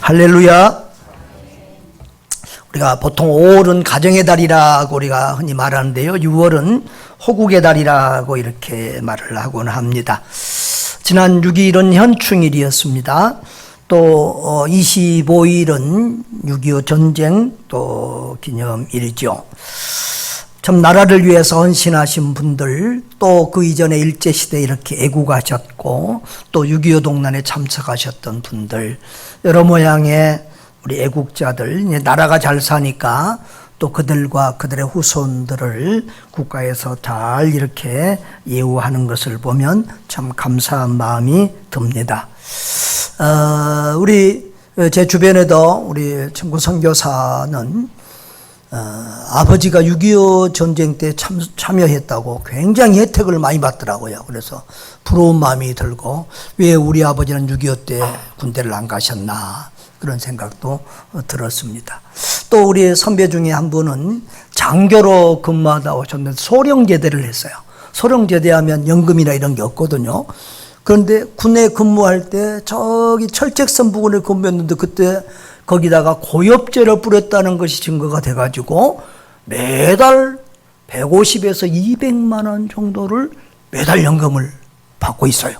할렐루야. 우리가 보통 5월은 가정의 달이라고 우리가 흔히 말하는데요. 6월은 호국의 달이라고 이렇게 말을 하곤 합니다. 지난 6일은 현충일이었습니다. 또 25일은 6.25 전쟁 또 기념일이죠. 참 나라를 위해서 헌신하신 분들, 또 그 이전에 일제시대에 이렇게 애국하셨고 또 6.25 동란에 참석하셨던 분들, 여러 모양의 우리 애국자들, 나라가 잘 사니까 또 그들과 그들의 후손들을 국가에서 잘 이렇게 예우하는 것을 보면 참 감사한 마음이 듭니다. 우리 제 주변에도 우리 친구 선교사는 아버지가 6.25 전쟁 때 참여했다고 굉장히 혜택을 많이 받더라고요. 그래서 부러운 마음이 들고, 왜 우리 아버지는 6.25 때 군대를 안 가셨나 그런 생각도 들었습니다. 또 우리 선배 중에 한 분은 장교로 근무하다 오셨는데 소령제대를 했어요. 소령제대하면 연금이나 이런 게 없거든요. 그런데 군에 근무할 때 저기 철책선 부근에 근무했는데 그때 거기다가 고엽제를 뿌렸다는 것이 증거가 돼가지고 매달 150에서 200만 원 정도를 매달 연금을 받고 있어요.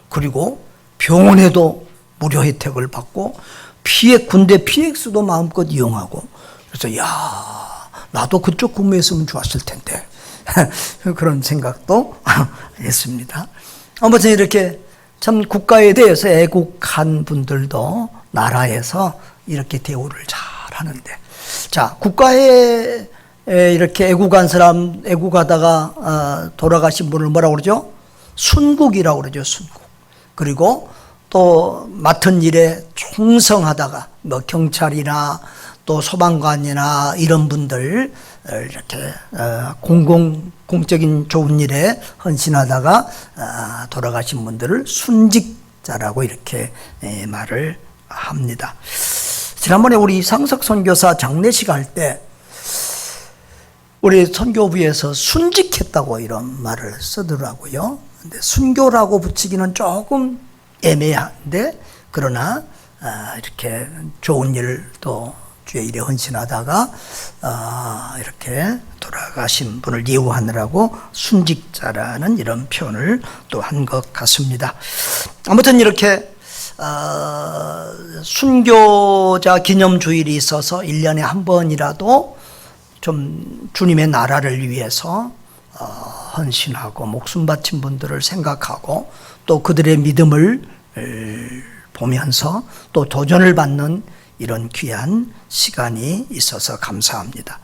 그리고 병원에도 무료 혜택을 받고 군대 PX도 마음껏 이용하고, 그래서 야, 나도 그쪽 근무했으면 좋았을 텐데 그런 생각도 했습니다. 아무튼 이렇게 참 국가에 대해서 애국한 분들도 나라에서 이렇게 대우를 잘 하는데, 자, 국가에 이렇게 애국한 사람, 애국하다가 돌아가신 분을 뭐라고 그러죠? 순국이라고 그러죠. 순국. 그리고 또 맡은 일에 충성하다가 뭐 경찰이나 또 소방관이나 이런 분들 이렇게 공적인 좋은 일에 헌신하다가 돌아가신 분들을 순직자라고 이렇게 말을 합니다. 지난번에 우리 이상석 선교사 장례식 할 때 우리 선교부에서 순직했다고 이런 말을 쓰더라고요. 근데 순교라고 붙이기는 조금 애매한데, 그러나 이렇게 좋은 일을 또 주의 일에 헌신하다가 이렇게 돌아가신 분을 예우하느라고 순직자라는 이런 표현을 또 한 것 같습니다. 아무튼 이렇게 순교자 기념주일이 있어서 1년에 한 번이라도 좀 주님의 나라를 위해서 헌신하고 목숨 바친 분들을 생각하고 또 그들의 믿음을 보면서 또 도전을 받는 이런 귀한 시간이 있어서 감사합니다.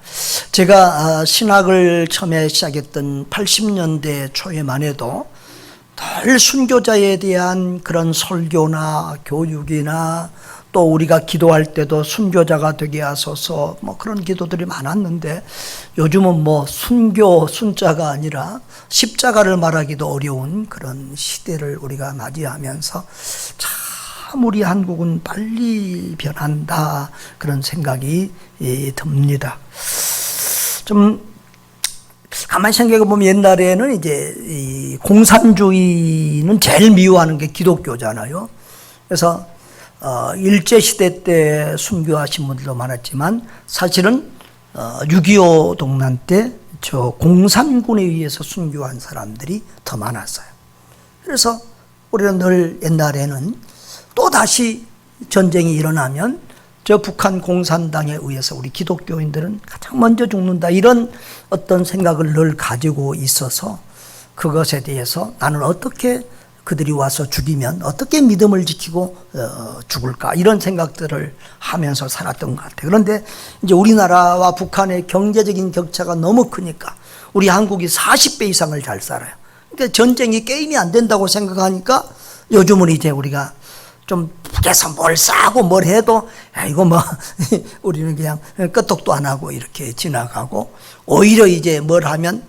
제가 신학을 처음에 시작했던 80년대 초에만 해도 늘 순교자에 대한 그런 설교나 교육이나 또 우리가 기도할 때도 순교자가 되게 하소서 뭐 그런 기도들이 많았는데, 요즘은 뭐 순교 순자가 아니라 십자가를 말하기도 어려운 그런 시대를 우리가 맞이하면서 참 우리 한국은 빨리 변한다 그런 생각이 듭니다. 좀 가만히 생각해 보면 옛날에는 이제 이 공산주의는 제일 미워하는 게 기독교잖아요. 그래서 일제시대 때 순교하신 분들도 많았지만 사실은 6.25 동란 때 저 공산군에 의해서 순교한 사람들이 더 많았어요. 그래서 우리는 늘 옛날에는 또 다시 전쟁이 일어나면 저 북한 공산당에 의해서 우리 기독교인들은 가장 먼저 죽는다, 이런 어떤 생각을 늘 가지고 있어서 그것에 대해서 나는 어떻게 그들이 와서 죽이면 어떻게 믿음을 지키고 죽을까, 이런 생각들을 하면서 살았던 것 같아요. 그런데 이제 우리나라와 북한의 경제적인 격차가 너무 크니까 우리 한국이 40배 이상을 잘 살아요. 그러니까 전쟁이 게임이 안 된다고 생각하니까 요즘은 이제 우리가 좀 북에서 뭘 싸고 뭘 해도 이거 뭐 우리는 그냥 끄떡도 안 하고 이렇게 지나가고, 오히려 이제 뭘 하면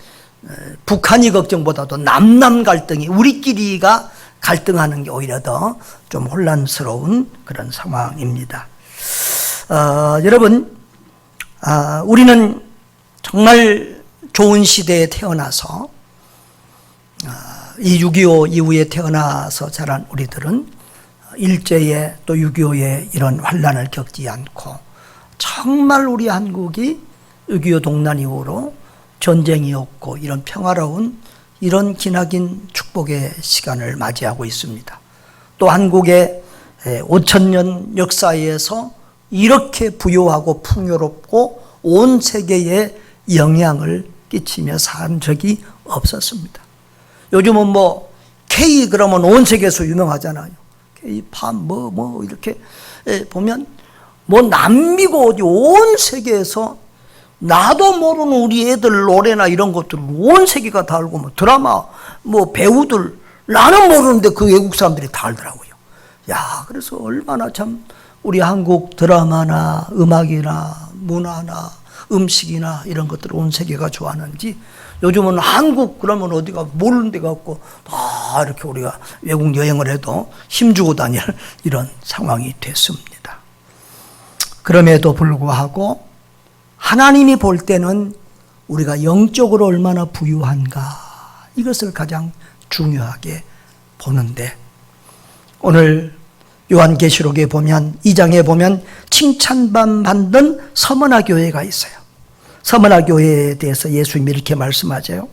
북한이 걱정보다도 남남 갈등이, 우리끼리가 갈등하는 게 오히려 더 좀 혼란스러운 그런 상황입니다. 여러분, 우리는 정말 좋은 시대에 태어나서 이 6.25 이후에 태어나서 자란 우리들은 일제에 또 6.25에 이런 환란을 겪지 않고 정말 우리 한국이 6.25 동란 이후로 전쟁이 없고 이런 평화로운 이런 기나긴 축복의 시간을 맞이하고 있습니다. 또 한국의 5,000년 역사에서 이렇게 부유하고 풍요롭고 온 세계에 영향을 끼치며 산 적이 없었습니다. 요즘은 뭐 K 그러면 온 세계에서 유명하잖아요. K-팝 이렇게 보면 뭐 남미고 어디 온 세계에서 나도 모르는 우리 애들 노래나 이런 것들 온 세계가 다 알고 뭐 드라마 뭐 배우들 나는 모르는데 그 외국 사람들이 다 알더라고요. 야, 그래서 얼마나 참 우리 한국 드라마나 음악이나 문화나 음식이나 이런 것들을 온 세계가 좋아하는지 요즘은 한국 그러면 어디가 모르는 데가 없고 다 이렇게 우리가 외국 여행을 해도 힘주고 다닐 이런 상황이 됐습니다. 그럼에도 불구하고 하나님이 볼 때는 우리가 영적으로 얼마나 부유한가 이것을 가장 중요하게 보는데 오늘 요한계시록에 보면 2장에 보면 칭찬받는 서머나 교회가 있어요. 서머나 교회에 대해서 예수님이 이렇게 말씀하세요.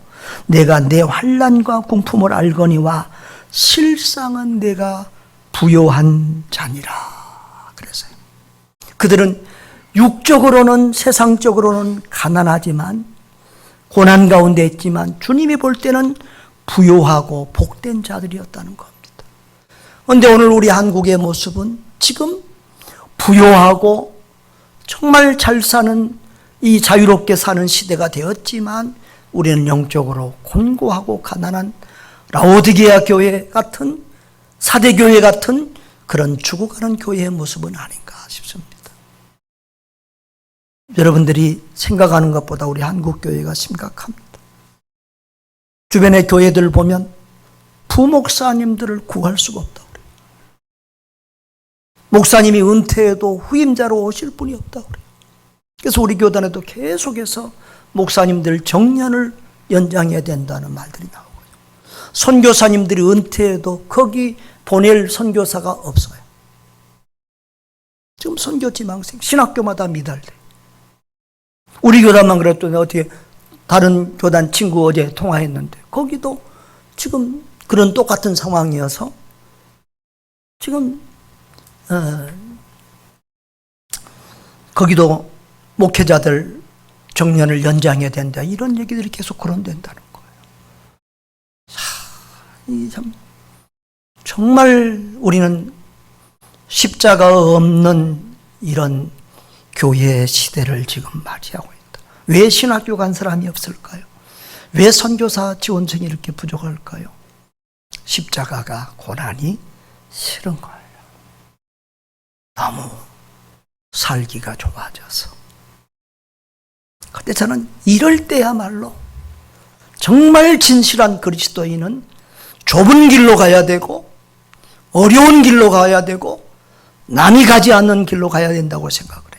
내가 내 환난과 궁품을 알거니와 실상은 내가 부요한 자니라 그랬어요. 그들은 육적으로는 세상적으로는 가난하지만 고난 가운데 있지만 주님이 볼 때는 부요하고 복된 자들이었다는 겁니다. 그런데 오늘 우리 한국의 모습은 지금 부요하고 정말 잘 사는 이 자유롭게 사는 시대가 되었지만 우리는 영적으로 곤고하고 가난한 라오디게아 교회 같은 사대교회 같은 그런 죽어가는 교회의 모습은 아닌가 싶습니다. 여러분들이 생각하는 것보다 우리 한국 교회가 심각합니다. 주변의 교회들 보면 부목사님들을 구할 수가 없다고 그래요. 목사님이 은퇴해도 후임자로 오실 분이 없다고 그래요. 그래서 우리 교단에도 계속해서 목사님들 정년을 연장해야 된다는 말들이 나오고요. 선교사님들이 은퇴해도 거기 보낼 선교사가 없어요. 지금 선교 지망생 신학교마다 미달돼. 우리 교단만 그랬더니 어떻게 다른 교단 친구 어제 통화했는데 거기도 지금 그런 똑같은 상황이어서 지금 거기도 목회자들 정년을 연장해야 된다 이런 얘기들이 계속 거론된다는 거예요. 이 참 정말 우리는 십자가 없는 이런 교회 시대를 지금 맞이하고 있다. 왜 신학교 간 사람이 없을까요? 왜 선교사 지원생이 이렇게 부족할까요? 십자가가 고난이 싫은 거예요. 너무 살기가 좋아져서. 그런데 저는 이럴 때야말로 정말 진실한 그리스도인은 좁은 길로 가야 되고 어려운 길로 가야 되고 남이 가지 않는 길로 가야 된다고 생각을 해요.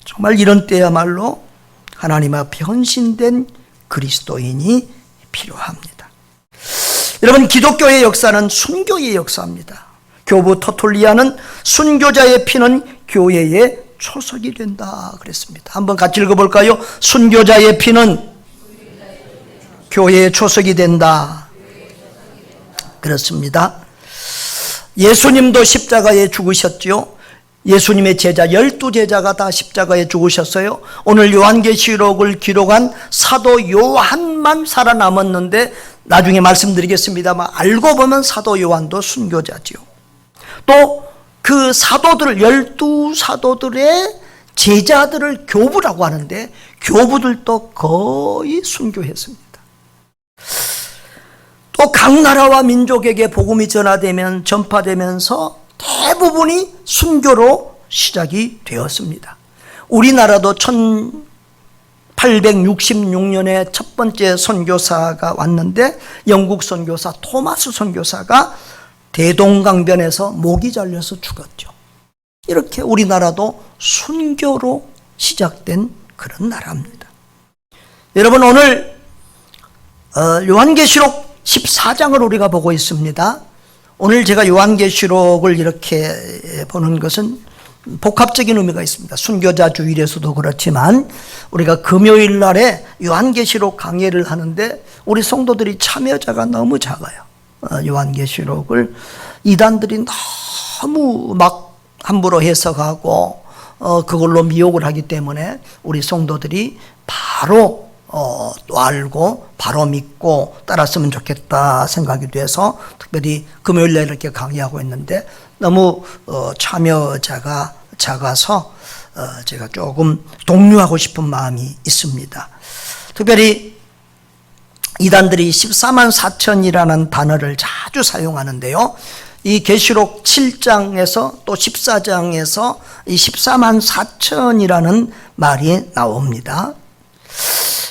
정말 이런 때야말로 하나님 앞에 헌신된 그리스도인이 필요합니다. 여러분, 기독교의 역사는 순교의 역사입니다. 교부 터툴리아는 순교자의 피는 교회의 초석이 된다 그랬습니다. 한번 같이 읽어볼까요? 순교자의 피는 교회의 초석이 된다. 그렇습니다. 예수님도 십자가에 죽으셨죠. 예수님의 제자 12제자가 다 십자가에 죽으셨어요. 오늘 요한계시록을 기록한 사도 요한만 살아남았는데 나중에 말씀드리겠습니다만 알고 보면 사도 요한도 순교자지요. 또 그 사도들 12사도들의 제자들을 교부라고 하는데 교부들도 거의 순교했습니다. 또 각 나라와 민족에게 복음이 전파되면서 대부분이 순교로 시작이 되었습니다. 우리나라도 1866년에 첫 번째 선교사가 왔는데 영국 선교사 토마스 선교사가 대동강변에서 목이 잘려서 죽었죠. 이렇게 우리나라도 순교로 시작된 그런 나라입니다. 여러분, 오늘 요한계시록 14장을 우리가 보고 있습니다. 오늘 제가 요한계시록을 이렇게 보는 것은 복합적인 의미가 있습니다. 순교자 주일에서도 그렇지만 우리가 금요일 날에 요한계시록 강해를 하는데 우리 성도들이 참여자가 너무 작아요. 요한계시록을 이단들이 너무 막 함부로 해석하고 그걸로 미혹을 하기 때문에 우리 성도들이 바로 또 알고 바로 믿고 따랐으면 좋겠다 생각이 돼서 특별히 금요일날 이렇게 강의하고 있는데 너무 참여자가 작아서 제가 조금 독려하고 싶은 마음이 있습니다. 특별히 이단들이 14만 4천이라는 단어를 자주 사용하는데요. 이 계시록 7장에서 또 14장에서 이 14만 4천이라는 말이 나옵니다.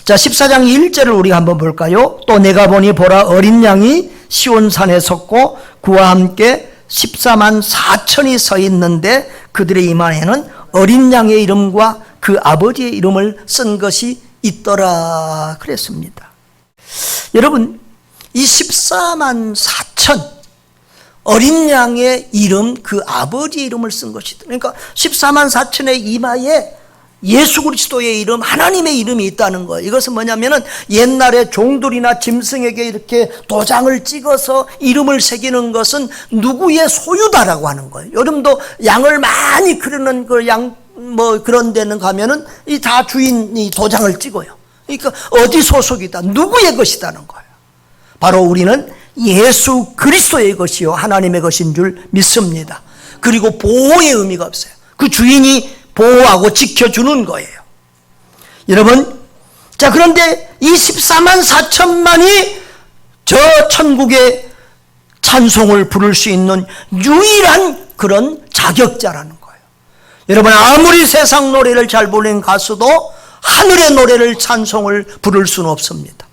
자, 14장 1절을 우리가 한번 볼까요? 또 내가 보니 보라 어린 양이 시온산에 섰고 그와 함께 14만 4천이 서 있는데 그들의 이마에는 어린 양의 이름과 그 아버지의 이름을 쓴 것이 있더라 그랬습니다. 여러분, 이 14만 4천 어린 양의 이름, 그 아버지의 이름을 쓴 것이다. 그러니까 14만 4천의 이마에 예수 그리스도의 이름, 하나님의 이름이 있다는 거예요. 이것은 뭐냐면은 옛날에 종들이나 짐승에게 이렇게 도장을 찍어서 이름을 새기는 것은 누구의 소유다라고 하는 거예요. 여러분도 양을 많이 기르는 그 그런 데는 가면은 이 다 주인이 도장을 찍어요. 그러니까 어디 소속이다, 누구의 것이다는 거예요. 바로 우리는 예수 그리스도의 것이요 하나님의 것인 줄 믿습니다. 그리고 보호의 의미가 없어요. 그 주인이 보호하고 지켜주는 거예요. 여러분, 자, 그런데 이 14만 4천만이 저 천국의 찬송을 부를 수 있는 유일한 그런 자격자라는 거예요. 여러분, 아무리 세상 노래를 잘 부르는 가수도 하늘의 노래를 찬송을 부를 수는 없습니다.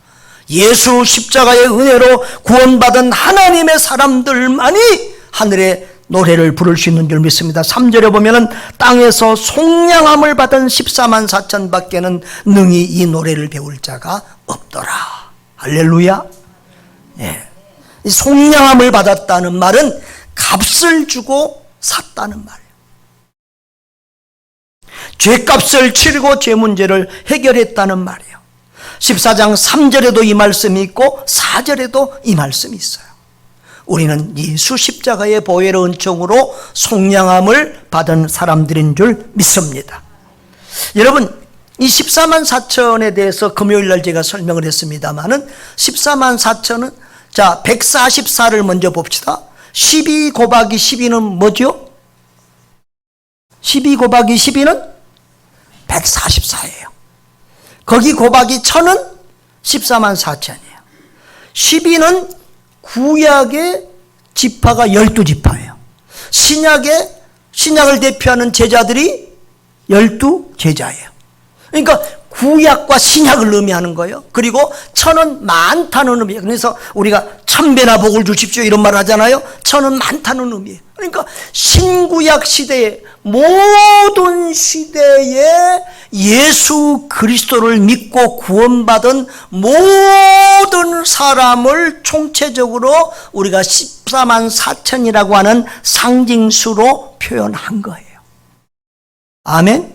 예수 십자가의 은혜로 구원받은 하나님의 사람들만이 하늘의 노래를 부를 수 있는 줄 믿습니다. 3절에 보면은 땅에서 속량함을 받은 14만 4천 밖에는 능히 이 노래를 배울 자가 없더라. 할렐루야. 예. 이 속량함을 받았다는 말은 값을 주고 샀다는 말이에요. 죄값을 치르고 죄 문제를 해결했다는 말이에요. 14장 3절에도 이 말씀이 있고 4절에도 이 말씀이 있어요. 우리는 예수 십자가의 보혈의 은총으로 속량함을 받은 사람들인 줄 믿습니다. 여러분, 이 14만 4천에 대해서 금요일날 제가 설명을 했습니다마는 14만 4천은 자 144를 먼저 봅시다. 12 곱하기 12는 뭐죠? 12 곱하기 12는 144예요. 거기 곱하기 1000은 14만 4천이에요. 12는 구약의 지파가 12지파예요. 신약을 대표하는 제자들이 12제자예요. 그러니까 구약과 신약을 의미하는 거예요. 그리고 1000은 많다는 의미예요. 그래서 우리가 천배나 복을 주십시오 이런 말 하잖아요. 1000은 많다는 의미예요. 그러니까 신구약 시대에 모든 시대에 예수 그리스도를 믿고 구원받은 모든 사람을 총체적으로 우리가 14만 4천이라고 하는 상징수로 표현한 거예요. 아멘.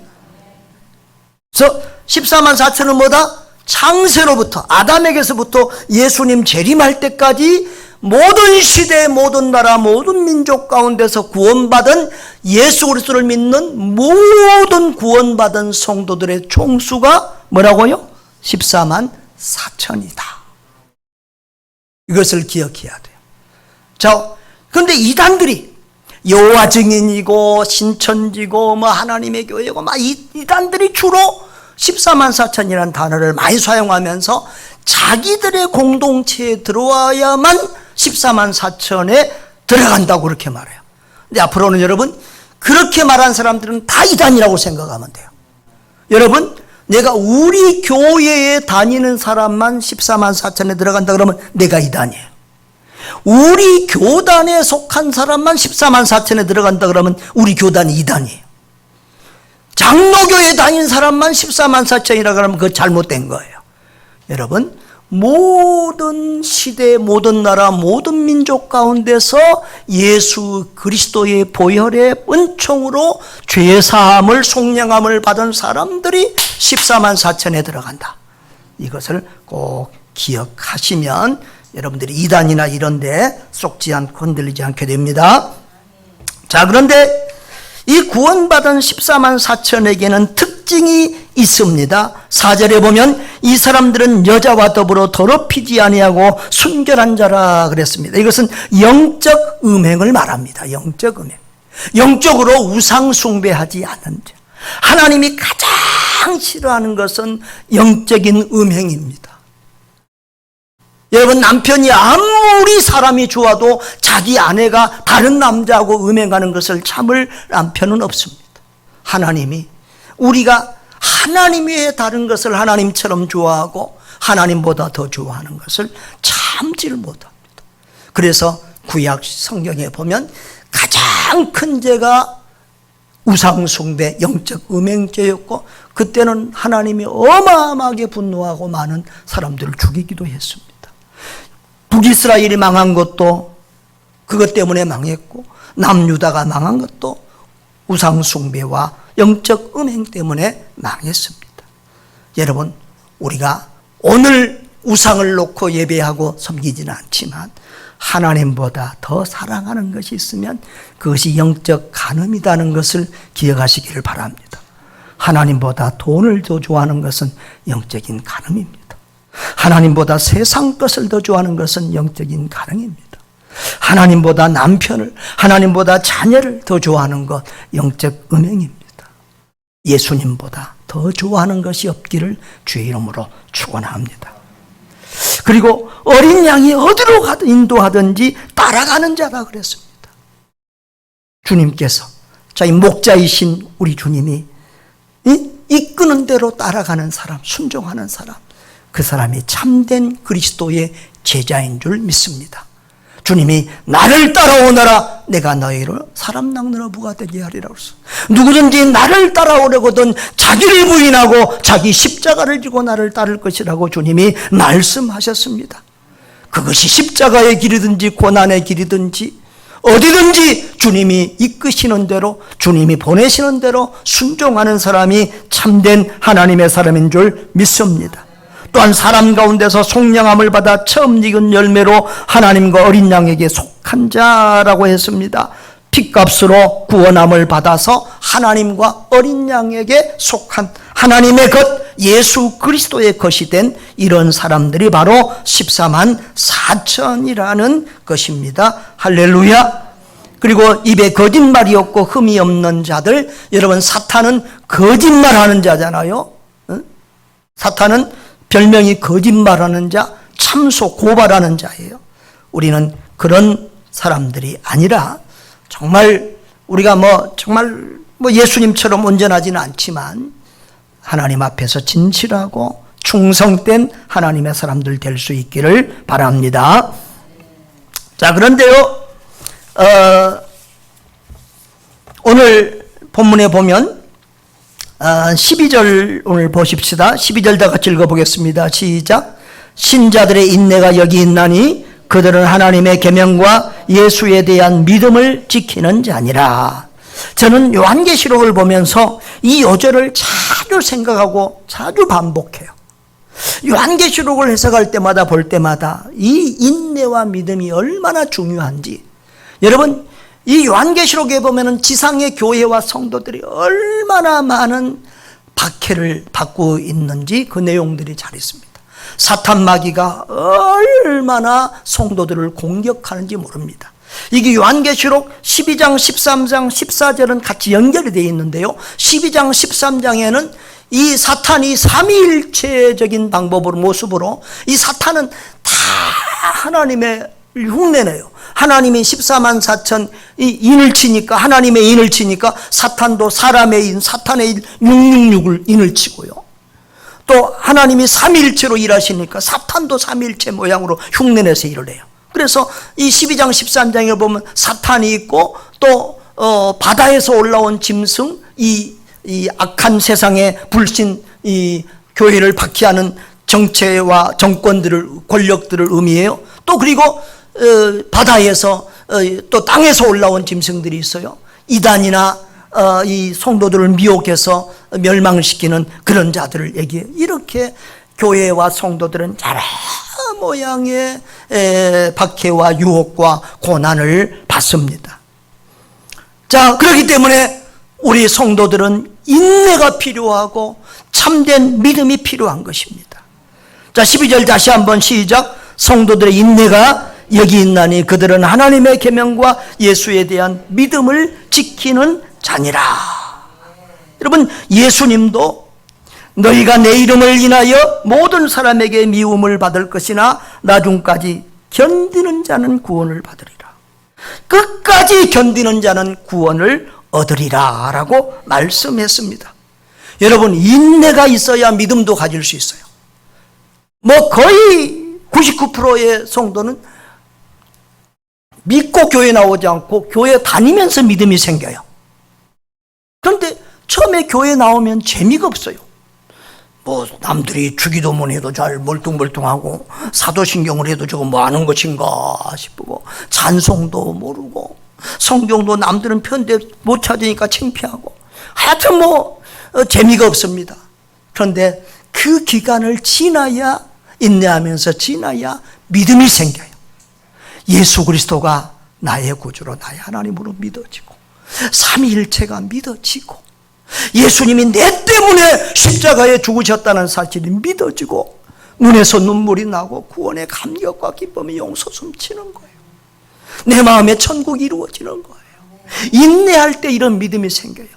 그래서 14만 4천은 뭐다? 창세로부터 아담에게서부터 예수님 재림할 때까지 모든 시대, 모든 나라, 모든 민족 가운데서 구원받은 예수 그리스도를 믿는 모든 구원받은 성도들의 총수가 뭐라고요? 14만 4천이다. 이것을 기억해야 돼요. 자, 그런데 이단들이 여호와 증인이고 신천지고 뭐 하나님의 교회고 막 이단들이 주로 14만 4천이라는 단어를 많이 사용하면서 자기들의 공동체에 들어와야만 14만 4천에 들어간다고 그렇게 말해요. 근데 앞으로는 여러분 그렇게 말한 사람들은 다 이단이라고 생각하면 돼요. 여러분, 내가 우리 교회에 다니는 사람만 14만 4천에 들어간다 그러면 내가 이단이에요. 우리 교단에 속한 사람만 14만 4천에 들어간다 그러면 우리 교단이 이단이에요. 장로교에 다니는 사람만 14만 4천이라 그러면 그거 잘못된 거예요. 여러분, 모든 시대, 모든 나라, 모든 민족 가운데서 예수 그리스도의 보혈의 은총으로 죄사함을 속량함을 받은 사람들이 14만 4천에 들어간다. 이것을 꼭 기억하시면 여러분들이 이단이나 이런 데 쏙지 않고 흔들리지 않게 됩니다. 자, 그런데 이 구원받은 14만 4천에게는 특징이 있습니다. 4절에 보면 이 사람들은 여자와 더불어 더럽히지 아니하고 순결한 자라 그랬습니다. 이것은 영적 음행을 말합니다. 영적 음행. 영적으로 우상 숭배하지 않는 자. 하나님이 가장 싫어하는 것은 영적인 음행입니다. 여러분, 남편이 아무리 사람이 좋아도 자기 아내가 다른 남자하고 음행하는 것을 참을 남편은 없습니다. 하나님이 우리가 하나님 외에 다른 것을 하나님처럼 좋아하고 하나님보다 더 좋아하는 것을 참지를 못합니다. 그래서 구약 성경에 보면 가장 큰 죄가 우상숭배, 영적 음행죄였고 그때는 하나님이 어마어마하게 분노하고 많은 사람들을 죽이기도 했습니다. 북이스라엘이 망한 것도 그것 때문에 망했고 남유다가 망한 것도 우상숭배와 영적 음행 때문에 망했습니다. 여러분, 우리가 오늘 우상을 놓고 예배하고 섬기지는 않지만 하나님보다 더 사랑하는 것이 있으면 그것이 영적 간음이라는 것을 기억하시기를 바랍니다. 하나님보다 돈을 더 좋아하는 것은 영적인 간음입니다. 하나님보다 세상 것을 더 좋아하는 것은 영적인 간음입니다. 하나님보다 남편을, 하나님보다 자녀를 더 좋아하는 것 영적 음행입니다. 예수님보다 더 좋아하는 것이 없기를 주의 이름으로 축원합니다. 그리고 어린 양이 어디로 가든 인도하든지 따라가는 자라 그랬습니다. 주님께서 자기 목자이신 우리 주님이 이끄는 대로 따라가는 사람, 순종하는 사람, 그 사람이 참된 그리스도의 제자인 줄 믿습니다. 주님이 나를 따라오너라 내가 너희를 사람 낚는 어부가 되게 하리라고 했어. 누구든지 나를 따라오려거든 자기를 부인하고 자기 십자가를 지고 나를 따를 것이라고 주님이 말씀하셨습니다. 그것이 십자가의 길이든지 고난의 길이든지 어디든지 주님이 이끄시는 대로, 주님이 보내시는 대로 순종하는 사람이 참된 하나님의 사람인 줄 믿습니다. 또한 사람 가운데서 속량함을 받아 처음 익은 열매로 하나님과 어린 양에게 속한 자라고 했습니다. 핏값으로 구원함을 받아서 하나님과 어린 양에게 속한 하나님의 것, 예수 그리스도의 것이 된 이런 사람들이 바로 14만 4천이라는 것입니다. 할렐루야. 그리고 입에 거짓말이 없고 흠이 없는 자들, 여러분, 사탄은 거짓말하는 자잖아요. 사탄은 별명이 거짓말하는 자, 참소, 고발하는 자예요. 우리는 그런 사람들이 아니라 정말 우리가 정말 예수님처럼 온전하지는 않지만 하나님 앞에서 진실하고 충성된 하나님의 사람들 될 수 있기를 바랍니다. 자, 그런데요, 오늘 본문에 보면 12절 오늘 보십시다. 12절 다 같이 읽어보겠습니다. 시작. 신자들의 인내가 여기 있나니 그들은 하나님의 계명과 예수에 대한 믿음을 지키는 자니라. 저는 요한계시록을 보면서 이 요절을 자주 생각하고 자주 반복해요. 요한계시록을 해석할 때마다 볼 때마다 이 인내와 믿음이 얼마나 중요한지. 여러분, 이 요한계시록에 보면은 지상의 교회와 성도들이 얼마나 많은 박해를 받고 있는지 그 내용들이 잘 있습니다. 사탄 마귀가 얼마나 성도들을 공격하는지 모릅니다. 이게 요한계시록 12장, 13장, 14절은 같이 연결이 되어 있는데요. 12장, 13장에는 이 사탄이 삼위일체적인 방법으로, 모습으로 이 사탄은 다 하나님의 흉내내요. 하나님이 14만 4천 인을 치니까, 하나님의 인을 치니까 사탄도 사람의 인, 사탄의 인 666을 인을 치고요. 또 하나님이 삼위일체로 일하시니까 사탄도 삼위일체 모양으로 흉내내서 일을 해요. 그래서 이 12장 13장에 보면 사탄이 있고 또 바다에서 올라온 짐승, 이 악한 세상의 불신, 이 교회를 박해하는 정체와 정권들을, 권력들을 의미해요. 또 그리고 바다에서 또 땅에서 올라온 짐승들이 있어요. 이단이나 이 성도들을 미혹해서 멸망시키는 그런 자들을 얘기해요. 이렇게 교회와 성도들은 여러 모양의 박해와 유혹과 고난을 받습니다. 자, 그렇기 때문에 우리 성도들은 인내가 필요하고 참된 믿음이 필요한 것입니다. 자, 12절 다시 한번 시작. 성도들의 인내가 여기 있나니 그들은 하나님의 계명과 예수에 대한 믿음을 지키는 자니라. 여러분, 예수님도 너희가 내 이름을 인하여 모든 사람에게 미움을 받을 것이나 나중까지 견디는 자는 구원을 받으리라. 끝까지 견디는 자는 구원을 얻으리라 라고 말씀했습니다. 여러분, 인내가 있어야 믿음도 가질 수 있어요. 거의 99%의 성도는 믿고 교회 나오지 않고 교회 다니면서 믿음이 생겨요. 그런데 처음에 교회 나오면 재미가 없어요. 남들이 주기도문 해도 잘 멀뚱멀뚱하고 사도신경을 해도 저거 뭐 하는 것인가 싶고 찬송도 모르고 성경도 남들은 편데 못 찾으니까 창피하고 하여튼 재미가 없습니다. 그런데 그 기간을 지나야, 인내하면서 지나야 믿음이 생겨요. 예수 그리스도가 나의 구주로 나의 하나님으로 믿어지고 삼위일체가 믿어지고 예수님이 내 때문에 십자가에 죽으셨다는 사실이 믿어지고 눈에서 눈물이 나고 구원의 감격과 기쁨이 용솟음치는 거예요. 내 마음에 천국이 이루어지는 거예요. 인내할 때 이런 믿음이 생겨요.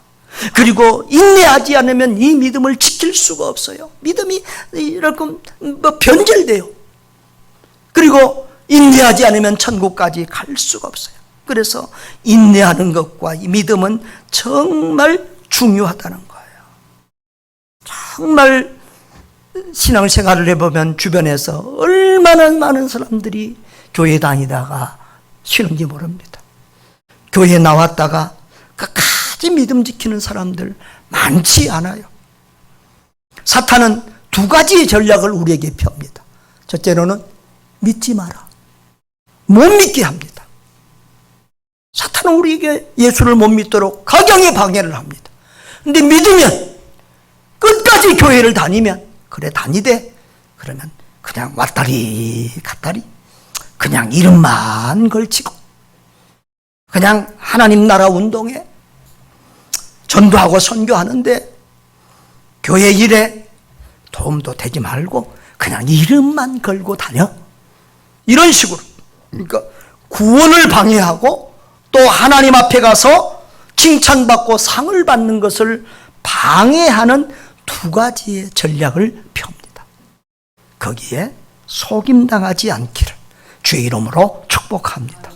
그리고 인내하지 않으면 이 믿음을 지킬 수가 없어요. 믿음이 이렇게 변질돼요. 그리고 인내하지 않으면 천국까지 갈 수가 없어요. 그래서 인내하는 것과 이 믿음은 정말 중요하다는 거예요. 정말 신앙생활을 해보면 주변에서 얼마나 많은 사람들이 교회 다니다가 쉬는지 모릅니다. 교회 나왔다가 끝까지 믿음 지키는 사람들 많지 않아요. 사탄은 두 가지의 전략을 우리에게 펴옵니다. 첫째로는 믿지 마라. 못 믿게 합니다. 사탄은 우리에게 예수를 못 믿도록 각양의 방해를 합니다. 근데 믿으면, 끝까지 교회를 다니면, 그래 다니되 그러면 그냥 왔다리 갔다리 그냥 이름만 걸치고 그냥 하나님 나라 운동에 전도하고 선교하는데 교회 일에 도움도 되지 말고 그냥 이름만 걸고 다녀. 이런 식으로, 그러니까 구원을 방해하고 또 하나님 앞에 가서 칭찬받고 상을 받는 것을 방해하는 두 가지의 전략을 펴옵니다. 거기에 속임당하지 않기를 주의 이름으로 축복합니다.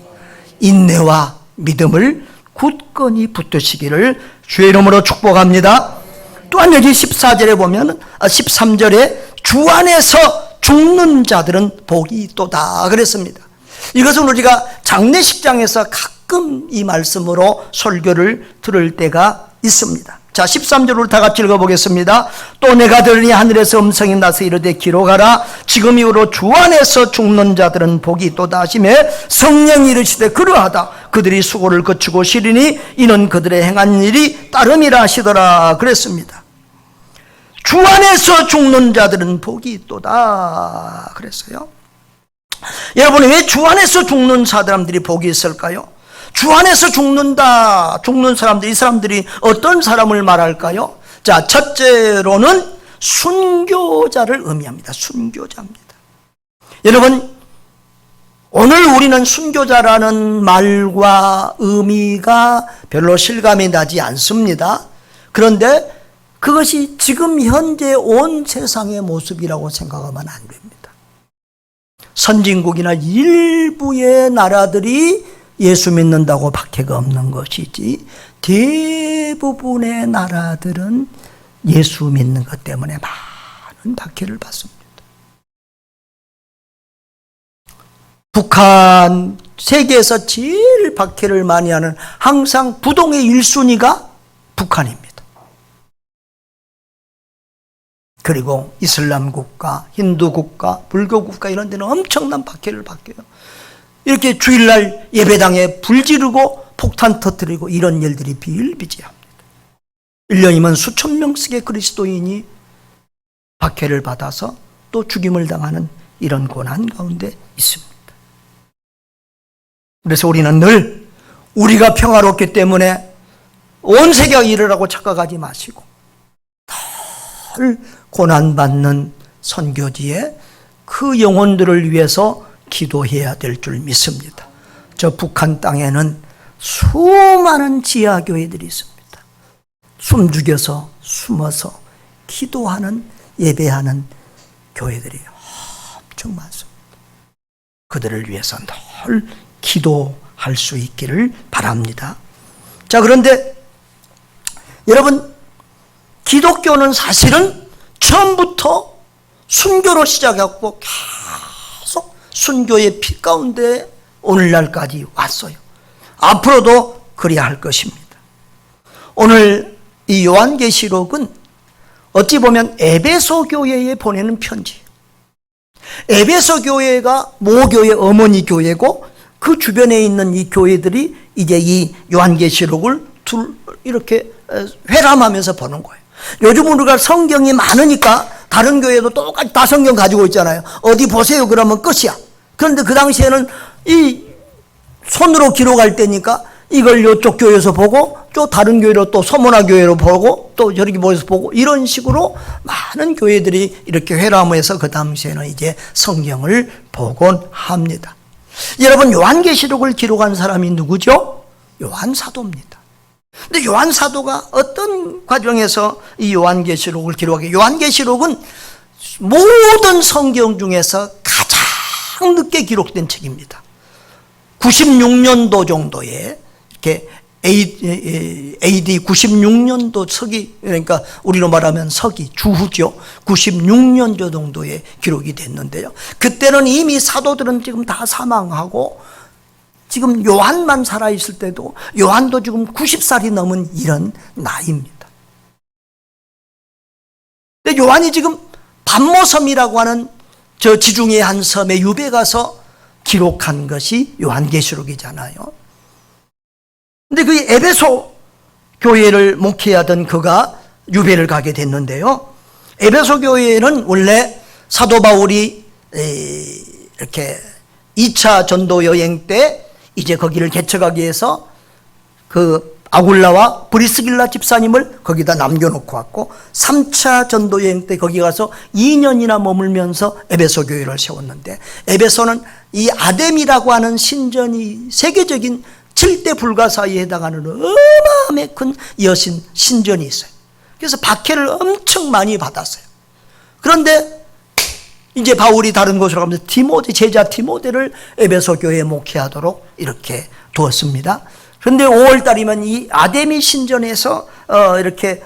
인내와 믿음을 굳건히 붙드시기를 주의 이름으로 축복합니다. 또한 여기 14절에 보면 13절에 주 안에서 죽는 자들은 복이 있도다 그랬습니다. 이것은 우리가 장례식장에서 가끔 이 말씀으로 설교를 들을 때가 있습니다. 자, 13절을 다 같이 읽어보겠습니다. 또 내가 들으니 하늘에서 음성이 나서 이르되 기록하라. 지금 이후로 주 안에서 죽는 자들은 복이 있도다 하시매 성령이 이르시되 그러하다. 그들이 수고를 거치고 쉬리니 이는 그들의 행한 일이 따름이라 하시더라 그랬습니다. 주 안에서 죽는 자들은 복이 있도다 그랬어요. 여러분, 왜 주 안에서 죽는 사람들이 복이 있을까요? 주 안에서 죽는 사람들, 이 사람들이 어떤 사람을 말할까요? 자, 첫째로는 순교자를 의미합니다. 순교자입니다. 여러분, 오늘 우리는 순교자라는 말과 의미가 별로 실감이 나지 않습니다. 그런데 그것이 지금 현재 온 세상의 모습이라고 생각하면 안 됩니다. 선진국이나 일부의 나라들이 예수 믿는다고 박해가 없는 것이지 대부분의 나라들은 예수 믿는 것 때문에 많은 박해를 받습니다. 북한, 세계에서 제일 박해를 많이 하는 항상 부동의 1순위가 북한입니다. 그리고 이슬람 국가, 힌두 국가, 불교 국가 이런 데는 엄청난 박해를 받게요. 이렇게 주일날 예배당에 불 지르고 폭탄 터뜨리고 이런 일들이 비일비재합니다. 1년이면 수천 명씩의 그리스도인이 박해를 받아서 또 죽임을 당하는 이런 고난 가운데 있습니다. 그래서 우리는 늘 우리가 평화롭기 때문에 온 세계가 이르라고 착각하지 마시고 늘 고난받는 선교지에 그 영혼들을 위해서 기도해야 될 줄 믿습니다. 저 북한 땅에는 수많은 지하교회들이 있습니다. 숨죽여서 숨어서 기도하는 예배하는 교회들이 엄청 많습니다. 그들을 위해서 늘 기도할 수 있기를 바랍니다. 자, 그런데 여러분, 기독교는 사실은 처음부터 순교로 시작했고 계속 순교의 피 가운데 오늘날까지 왔어요. 앞으로도 그래야 할 것입니다. 오늘 이 요한계시록은 어찌 보면 에베소 교회에 보내는 편지. 에베소 교회가 모교의 어머니 교회고 그 주변에 있는 이 교회들이 이제 이 요한계시록을 이렇게 회람하면서 보는 거예요. 요즘 우리가 성경이 많으니까 다른 교회도 똑같이 다 성경 가지고 있잖아요. 어디 보세요 그러면 끝이야. 그런데 그 당시에는 이 손으로 기록할 때니까 이걸 이쪽 교회에서 보고 또 다른 교회로 또 서문화 교회로 보고 또 저렇게 모여서 보고 이런 식으로 많은 교회들이 이렇게 회람해서 그 당시에는 이제 성경을 보곤 합니다. 여러분, 요한계시록을 기록한 사람이 누구죠? 요한 사도입니다. 근데 요한 사도가 어떤 과정에서 이 요한계시록을 기록하게? 요한계시록은 모든 성경 중에서 가장 늦게 기록된 책입니다. 96년도 정도에 이렇게 AD 96년도 서기, 그러니까 우리로 말하면 서기 주후죠. 96년 정도에 기록이 됐는데요. 그때는 이미 사도들은 지금 다 사망하고 지금 요한만 살아있을 때도 요한도 지금 90살이 넘은 이런 나이입니다. 근데 요한이 지금 반모섬이라고 하는 저 지중해 한 섬에 유배 가서 기록한 것이 요한계시록이잖아요. 근데 그 에베소 교회를 목회하던 그가 유배를 가게 됐는데요. 에베소 교회는 원래 사도 바울이 이렇게 2차 전도 여행 때 이제 거기를 개척하기 위해서 그 아굴라와 브리스길라 집사님을 거기다 남겨놓고 왔고 3차 전도 여행 때 거기 가서 2년이나 머물면서 에베소 교회를 세웠는데 에베소는 이 아뎀이라고 하는 신전이 세계적인 7대 불가사의에 해당하는 어마어마하게 큰 여신 신전이 있어요. 그래서 박해를 엄청 많이 받았어요. 그런데 이제 바울이 다른 곳으로 가면서 제자 티모데를 에베소 교회에 목회하도록 이렇게 두었습니다. 그런데 5월달이면 이 아데미 신전에서 이렇게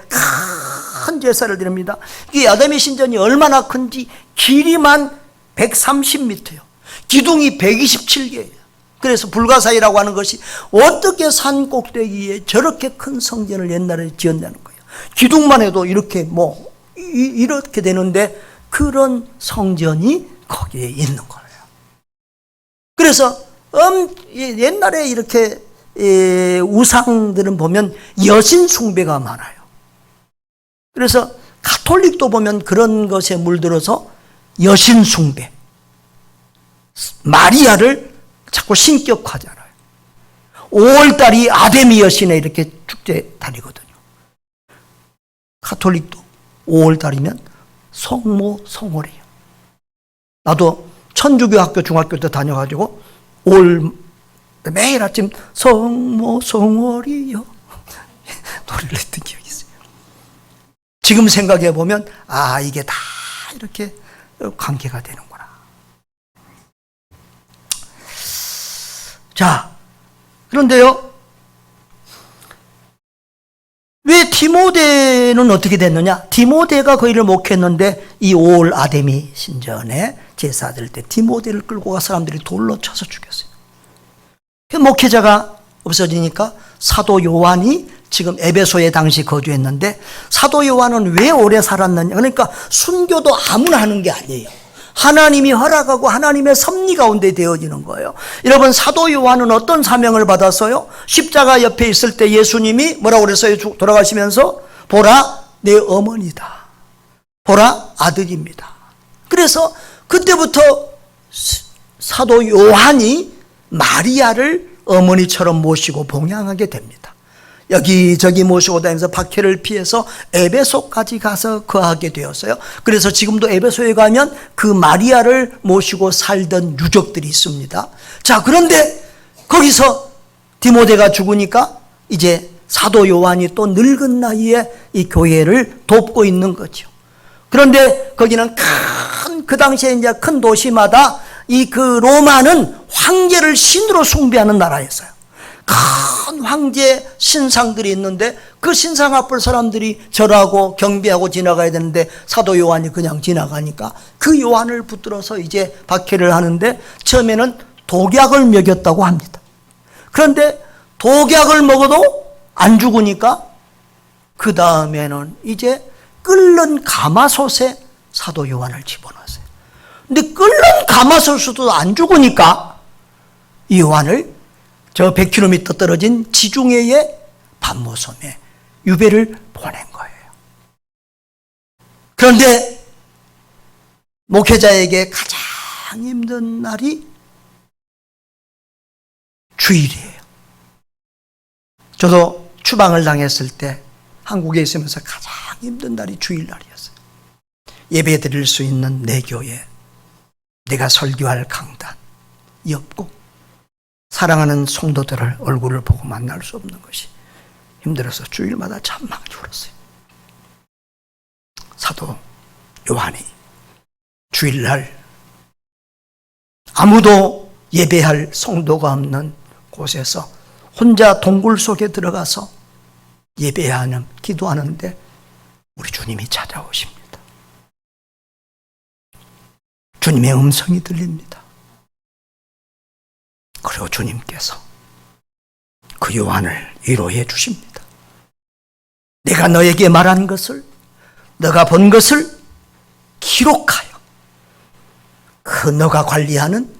큰 제사를 드립니다. 이 아데미 신전이 얼마나 큰지 길이만 130m예요. 기둥이 127개예요. 그래서 불가사의라고 하는 것이 어떻게 산 꼭대기에 저렇게 큰 성전을 옛날에 지었냐는 거예요. 기둥만 해도 이렇게 이렇게 되는데 그런 성전이 거기에 있는 거예요. 그래서 옛날에 이렇게 우상들은 보면 여신 숭배가 많아요. 그래서 가톨릭도 보면 그런 것에 물들어서 여신 숭배, 마리아를 자꾸 신격화하잖아요. 5월달이 아데미 여신의 이렇게 축제 달이거든요. 가톨릭도 5월달이면 성모 성월이에요. 나도 천주교 학교 중학교 때 다녀가지고 매일 아침 성모 성월이요 노래를 했던 기억이 있어요. 지금 생각해 보면 이게 다 이렇게 관계가 되는구나. 자, 그런데요, 왜 디모데는 어떻게 됐느냐? 디모데가 거기를 목했는데 이 5월 아데미 신전에 제사 드릴 때 디모데를 끌고 가 사람들이 돌로 쳐서 죽였어요. 목회자가 없어지니까 사도 요한이 지금 에베소에 당시 거주했는데 사도 요한은 왜 오래 살았느냐? 그러니까 순교도 아무나 하는 게 아니에요. 하나님이 허락하고 하나님의 섭리 가운데 되어지는 거예요. 여러분, 사도 요한은 어떤 사명을 받았어요? 십자가 옆에 있을 때 예수님이 뭐라고 그랬어요? 돌아가시면서 보라 내 어머니다, 보라 아들입니다. 그래서 그때부터 사도 요한이 마리아를 어머니처럼 모시고 봉양하게 됩니다. 여기저기 모시고 다니면서 박해를 피해서 에베소까지 가서 거하게 되었어요. 그래서 지금도 에베소에 가면 그 마리아를 모시고 살던 유적들이 있습니다. 자, 그런데 거기서 디모데가 죽으니까 이제 사도 요한이 또 늙은 나이에 이 교회를 돕고 있는 거죠. 그런데 거기는 그 당시에 이제 큰 도시마다 이 그 로마는 황제를 신으로 숭배하는 나라였어요. 큰 황제 신상들이 있는데 그 신상 앞을 사람들이 절하고 경배하고 지나가야 되는데 사도 요한이 그냥 지나가니까 그 요한을 붙들어서 이제 박해를 하는데 처음에는 독약을 먹였다고 합니다. 그런데 독약을 먹어도 안 죽으니까 그 다음에는 이제 끓는 가마솥에 사도 요한을 집어넣었어요. 근데 끓는 가마솥에도 안 죽으니까 이 요한을 저 100km 떨어진 지중해의 반모섬에 유배를 보낸 거예요. 그런데 목회자에게 가장 힘든 날이 주일이에요. 저도 추방을 당했을 때 한국에 있으면서 가장 힘든 날이 주일날이었어요. 예배 드릴 수 있는 내 교회, 내가 설교할 강단이 없고 사랑하는 성도들을 얼굴을 보고 만날 수 없는 것이 힘들어서 주일마다 참 많이 울었어요. 사도 요한이 주일날 아무도 예배할 성도가 없는 곳에서 혼자 동굴 속에 들어가서 예배하는, 기도하는데 우리 주님이 찾아오십니다. 주님의 음성이 들립니다. 그리고 주님께서 그 요한을 위로해 주십니다. 내가 너에게 말한 것을, 너가 본 것을 기록하여 그 너가 관리하는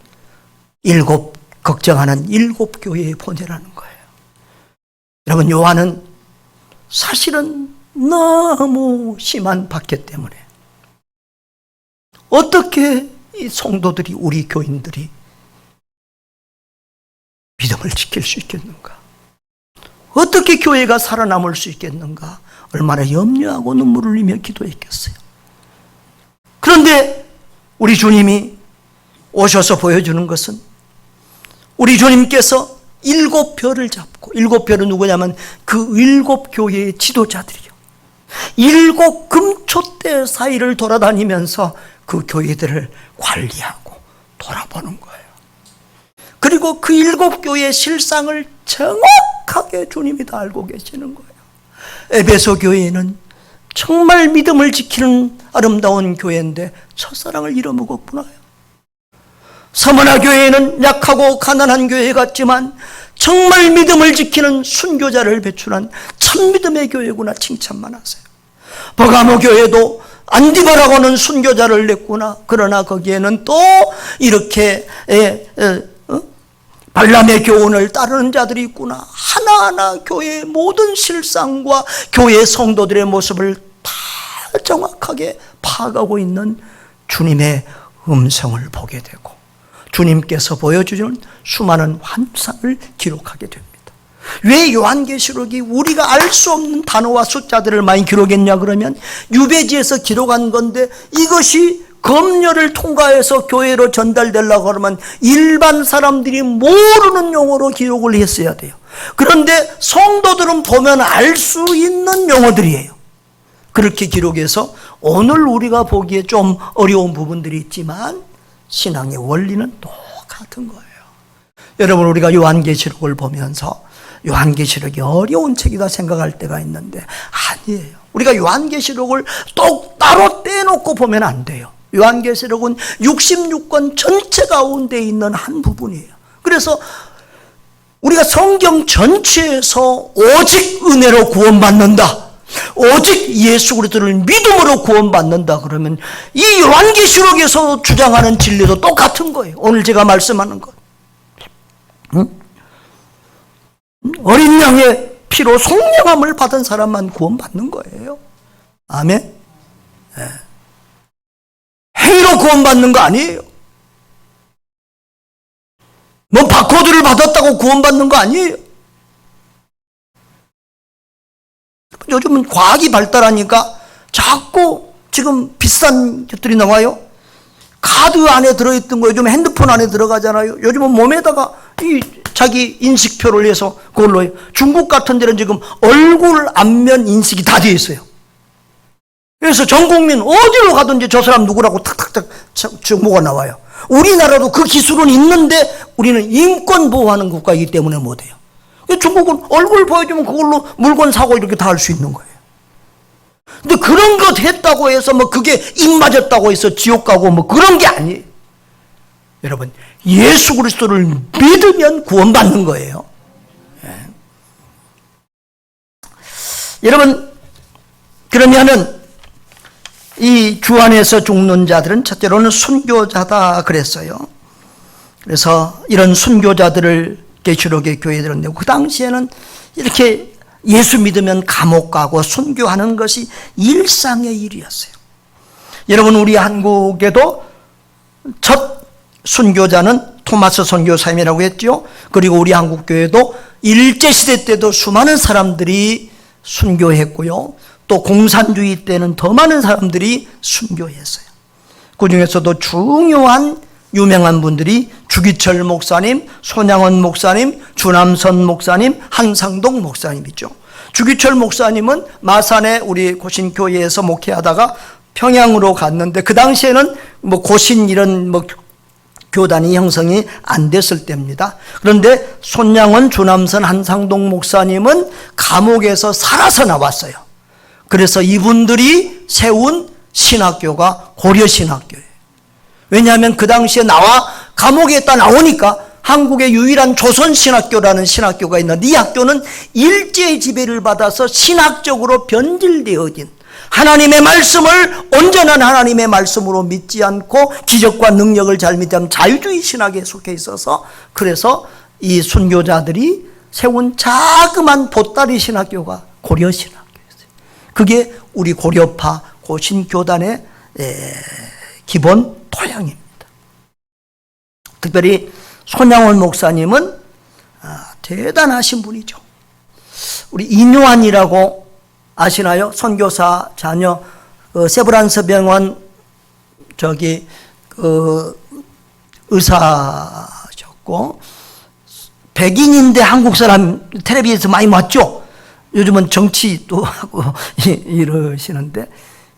걱정하는 7 교회에 보내라는 거예요. 여러분, 요한은 사실은 너무 심한 박해 때문에 어떻게 이 성도들이, 우리 교인들이 믿음을 지킬 수 있겠는가? 어떻게 교회가 살아남을 수 있겠는가? 얼마나 염려하고 눈물을 흘리며 기도했겠어요. 그런데 우리 주님이 오셔서 보여주는 것은 우리 주님께서 7별을 잡고, 7별은 누구냐면 그 7 교회의 지도자들이요, 7 금초대 사이를 돌아다니면서 그 교회들을 관리하고 돌아보는 거예요. 그리고 그 7 교회의 실상을 정확하게 주님이 다 알고 계시는 거예요. 에베소 교회는 정말 믿음을 지키는 아름다운 교회인데 첫사랑을 잃어먹었구나. 서머나 교회는 약하고 가난한 교회 같지만 정말 믿음을 지키는 순교자를 배출한 참믿음의 교회구나 칭찬만 하세요. 버가모 교회도 안디바라고 하는 순교자를 냈구나. 그러나 거기에는 또 이렇게 발람의 교훈을 따르는 자들이 있구나. 하나하나 교회의 모든 실상과 교회 성도들의 모습을 다 정확하게 파악하고 있는 주님의 음성을 보게 되고 주님께서 보여주는 수많은 환상을 기록하게 됩니다. 왜 요한계시록이 우리가 알 수 없는 단어와 숫자들을 많이 기록했냐 그러면 유배지에서 기록한 건데 이것이 검열을 통과해서 교회로 전달되려고 하면 일반 사람들이 모르는 용어로 기록을 했어야 돼요. 그런데 성도들은 보면 알 수 있는 용어들이에요. 그렇게 기록해서 오늘 우리가 보기에 좀 어려운 부분들이 있지만 신앙의 원리는 똑같은 거예요. 여러분, 우리가 요한계시록을 보면서 요한계시록이 어려운 책이다 생각할 때가 있는데 아니에요. 우리가 요한계시록을 따로 떼놓고 보면 안 돼요. 요한계시록은 66권 전체 가운데 있는 한 부분이에요. 그래서 우리가 성경 전체에서 오직 은혜로 구원받는다, 오직 예수 그리스도를 믿음으로 구원받는다 그러면 이 요한계시록에서 주장하는 진리도 똑같은 거예요. 오늘 제가 말씀하는 것. 어린 양의 피로 속량함을 받은 사람만 구원받는 거예요. 아멘. 네. 행위로 구원받는 거 아니에요. 뭐 바코드를 받았다고 구원받는 거 아니에요. 요즘은 과학이 발달하니까 자꾸 지금 비싼 것들이 나와요. 카드 안에 들어있던 거 요즘 핸드폰 안에 들어가잖아요. 요즘은 몸에다가 이 자기 인식표를 해서 그걸로 해요. 중국 같은 데는 지금 얼굴 안면 인식이 다 되어 있어요. 그래서 전 국민 어디로 가든지 저 사람 누구라고 탁탁탁 정보가 나와요. 우리나라도 그 기술은 있는데 우리는 인권 보호하는 국가이기 때문에 못해요. 중국은 얼굴 보여주면 그걸로 물건 사고 이렇게 다 할 수 있는 거예요. 근데 그런 것 했다고 해서 뭐 그게 입 맞았다고 해서 지옥 가고 뭐 그런 게 아니에요. 여러분, 예수 그리스도를 믿으면 구원받는 거예요. 예. 여러분, 그러면은 이 주 안에서 죽는 자들은 첫째로는 순교자다 그랬어요. 그래서 이런 순교자들을 계시록의 교회들은 내고, 그 당시에는 이렇게 예수 믿으면 감옥 가고 순교하는 것이 일상의 일이었어요. 여러분, 우리 한국에도 첫 순교자는 토마스 선교사님이라고 했죠. 그리고 우리 한국교회도 일제시대 때도 수많은 사람들이 순교했고요. 또 공산주의 때는 더 많은 사람들이 순교했어요. 그 중에서도 중요한 유명한 분들이 주기철 목사님, 손양원 목사님, 주남선 목사님, 한상동 목사님이죠. 주기철 목사님은 마산에 우리 고신교회에서 목회하다가 평양으로 갔는데, 그 당시에는 뭐 고신 이런 뭐 교단이 형성이 안 됐을 때입니다. 그런데 손양원, 주남선, 한상동 목사님은 감옥에서 살아서 나왔어요. 그래서 이분들이 세운 신학교가 고려신학교예요. 왜냐하면 그 당시에 감옥에 있다 나오니까 한국의 유일한 조선신학교라는 신학교가 있는데, 이 학교는 일제의 지배를 받아서 신학적으로 변질되어진, 하나님의 말씀을 온전한 하나님의 말씀으로 믿지 않고 기적과 능력을 잘 믿는 자유주의 신학에 속해 있어서, 그래서 이 순교자들이 세운 자그만 보따리 신학교가 고려신학교였어요. 그게 우리 고려파 고신교단의 기본 토양입니다. 특별히 손양원 목사님은 대단하신 분이죠. 우리 이뇨한이라고 아시나요? 선교사 자녀, 세브란스 병원 의사셨고, 백인인데 한국 사람 텔레비에서 많이 봤죠. 요즘은 정치도 하고 이러시는데,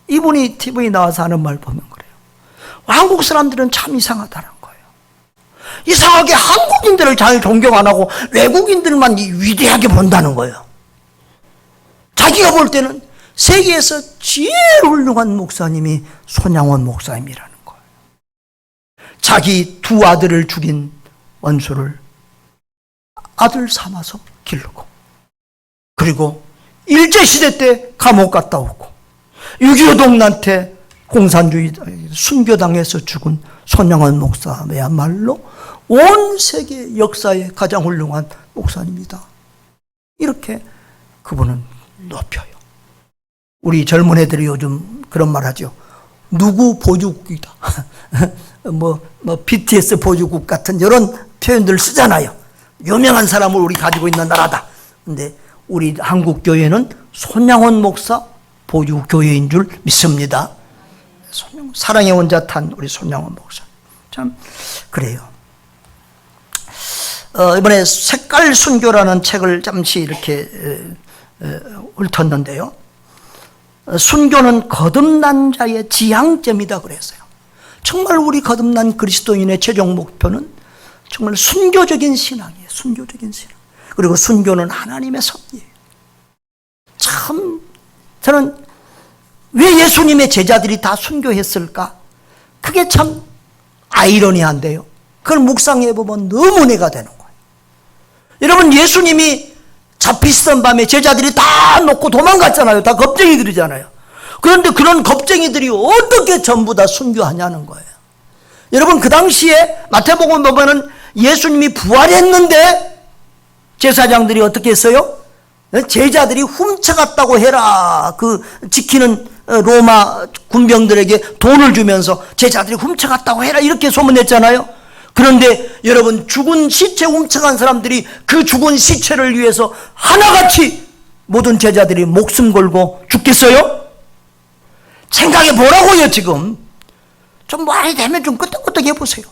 이분이 TV에 나와서 하는 말 보면 그래요. 한국 사람들은 참 이상하다는 거예요. 이상하게 한국인들을 잘 존경 안 하고 외국인들만 위대하게 본다는 거예요. 자기가 볼 때는 세계에서 제일 훌륭한 목사님이 손양원 목사님이라는 거예요. 자기 두 아들을 죽인 원수를 아들 삼아서 기르고, 그리고 일제시대 때 감옥 갔다 오고, 6.25 동란 때 공산주의 순교당해서 죽은 손양원 목사야말로 온 세계 역사의 가장 훌륭한 목사입니다. 이렇게 그분은 높여요. 우리 젊은 애들이 요즘 그런 말 하죠. 누구 보조국이다. 뭐 BTS 보조국 같은 이런 표현들 쓰잖아요. 유명한 사람을 우리 가지고 있는 나라다. 근데 우리 한국 교회는 손양원 목사 보조교회인 줄 믿습니다. 사랑의 원자탄 우리 손양원 목사. 참 그래요. 이번에 색깔 순교라는 책을 잠시 이렇게 훑었는데요. 순교는 거듭난 자의 지향점이다 그랬어요. 정말 우리 거듭난 그리스도인의 최종 목표는 정말 순교적인 신앙이에요. 순교적인 신앙. 그리고 순교는 하나님의 섭리예요. 참 저는 왜 예수님의 제자들이 다 순교했을까? 그게 참 아이러니한데요. 그걸 묵상해 보면 너무 은혜가 되는 거예요. 여러분, 예수님이 잡히시던 밤에 제자들이 다 놓고 도망갔잖아요. 다 겁쟁이들이잖아요. 그런데 그런 겁쟁이들이 어떻게 전부 다 순교하냐는 거예요. 여러분, 그 당시에 마태복음 보면은 예수님이 부활했는데 제사장들이 어떻게 했어요? 제자들이 훔쳐갔다고 해라. 그 지키는 로마 군병들에게 돈을 주면서 제자들이 훔쳐갔다고 해라, 이렇게 소문냈잖아요. 그런데 여러분, 죽은 시체 훔쳐간 사람들이 그 죽은 시체를 위해서 하나같이 모든 제자들이 목숨 걸고 죽겠어요? 생각해 보라고요. 지금 좀 말이 되면 좀 끄떡끄떡 해보세요.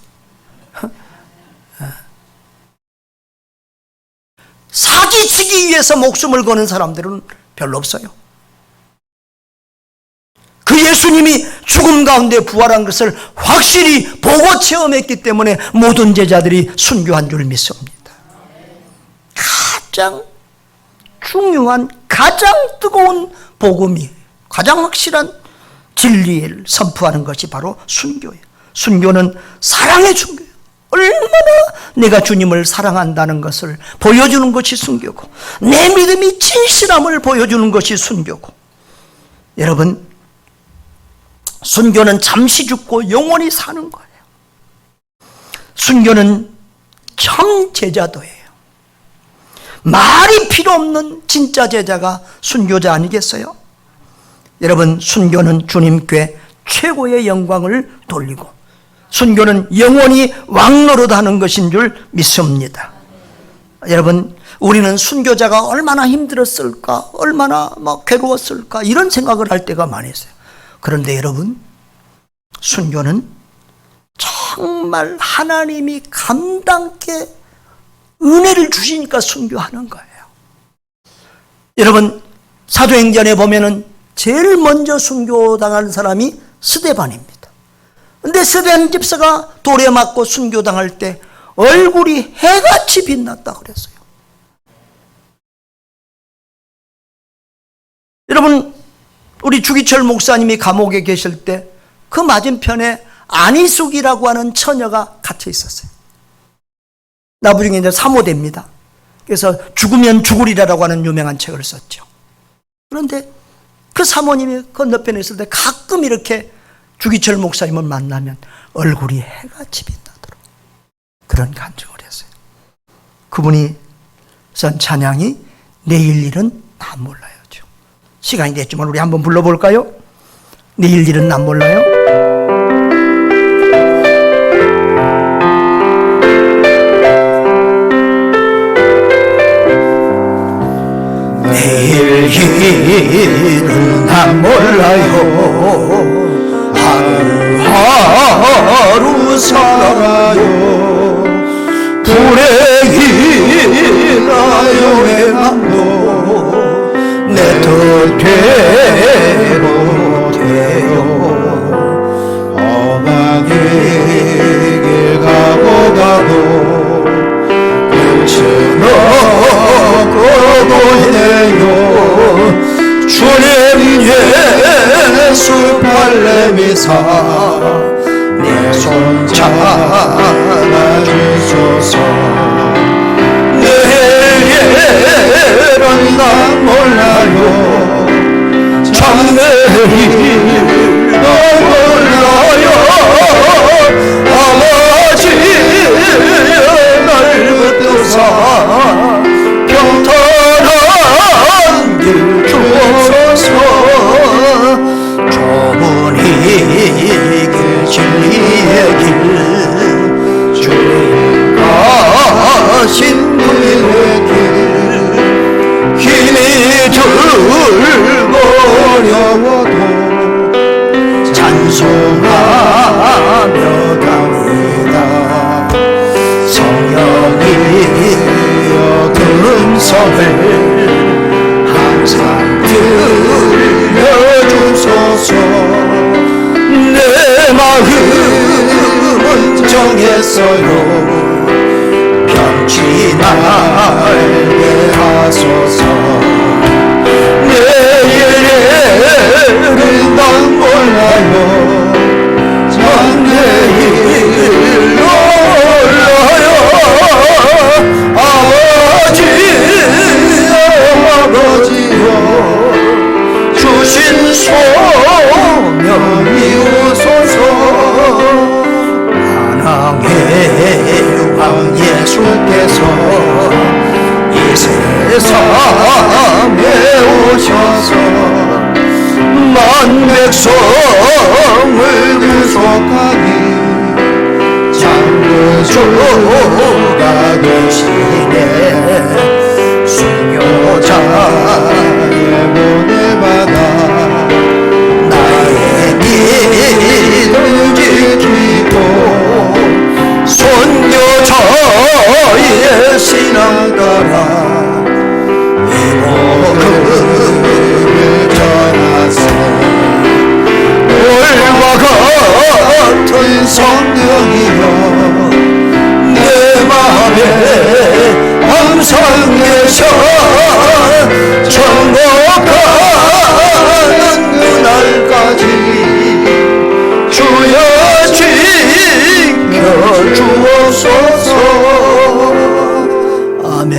사기치기 위해서 목숨을 거는 사람들은 별로 없어요. 그 예수님이 죽음 가운데 부활한 것을 확실히 보고 체험했기 때문에 모든 제자들이 순교한 줄 믿습니다. 가장 중요한, 가장 뜨거운 복음이, 가장 확실한 진리를 선포하는 것이 바로 순교예요. 순교는 사랑의 순교예요. 얼마나 내가 주님을 사랑한다는 것을 보여주는 것이 순교고, 내 믿음이 진실함을 보여주는 것이 순교고. 여러분, 순교는 잠시 죽고 영원히 사는 거예요. 순교는 참 제자도예요. 말이 필요 없는 진짜 제자가 순교자 아니겠어요? 여러분, 순교는 주님께 최고의 영광을 돌리고, 순교는 영원히 왕노릇하는 것인 줄 믿습니다. 여러분, 우리는 순교자가 얼마나 힘들었을까, 얼마나 막 괴로웠을까, 이런 생각을 할 때가 많이 있어요. 그런데 여러분, 순교는 정말 하나님이 감당케 은혜를 주시니까 순교하는 거예요. 여러분, 사도행전에 보면은 제일 먼저 순교당한 사람이 스데반입니다. 근데 스데반 집사가 돌에 맞고 순교당할 때 얼굴이 해같이 빛났다 그랬어요. 여러분, 우리 주기철 목사님이 감옥에 계실 때 그 맞은편에 안희숙이라고 하는 처녀가 갇혀 있었어요. 나중에 이제 사모됩니다. 그래서 죽으면 죽으리라라고 하는 유명한 책을 썼죠. 그런데 그 사모님이 건너편에 있을 때 가끔 이렇게 주기철 목사님을 만나면 얼굴이 해같이 빛나도록 그런 간증을 했어요. 그분이 선 찬양이 내일 일은 난 몰라요죠. 시간이 됐지만 우리 한번 불러볼까요? 내일 일은 난 몰라요. 내일 일은 난 몰라요. 하루하루 살아요. 불행이나 영행함도 내 뜻대로 돼요. 험하게 길 가고 끝은 없고 해요. 주님 예수 발레미사 내 손 잡아주소서. 내일은 난 몰라요. 장래일도 몰라요. 아버지 날 붙드사 평탄한 길 주소서. 좁은 이 길 진리의 길 주님 가신 그의 길 힘이 들고 어려워도 찬송하며 갑니다. 성령이여 음성을 항상 들려주소서. 내 마음은 정했어요. 변치 말게 하소서. 내일은 난 몰라요. 장래일도 몰라요. 아버지 온 백성을 구속하기 창조주가 되시네. 순교자의 보내받아 나의 믿음 지키고 선교자의 신앙 따라 이복음을 전하세. 물과 같은 성령이여 내 마음에 항상 계셔. 천국 가는 그날까지 주여 지켜주옵소서. 아멘.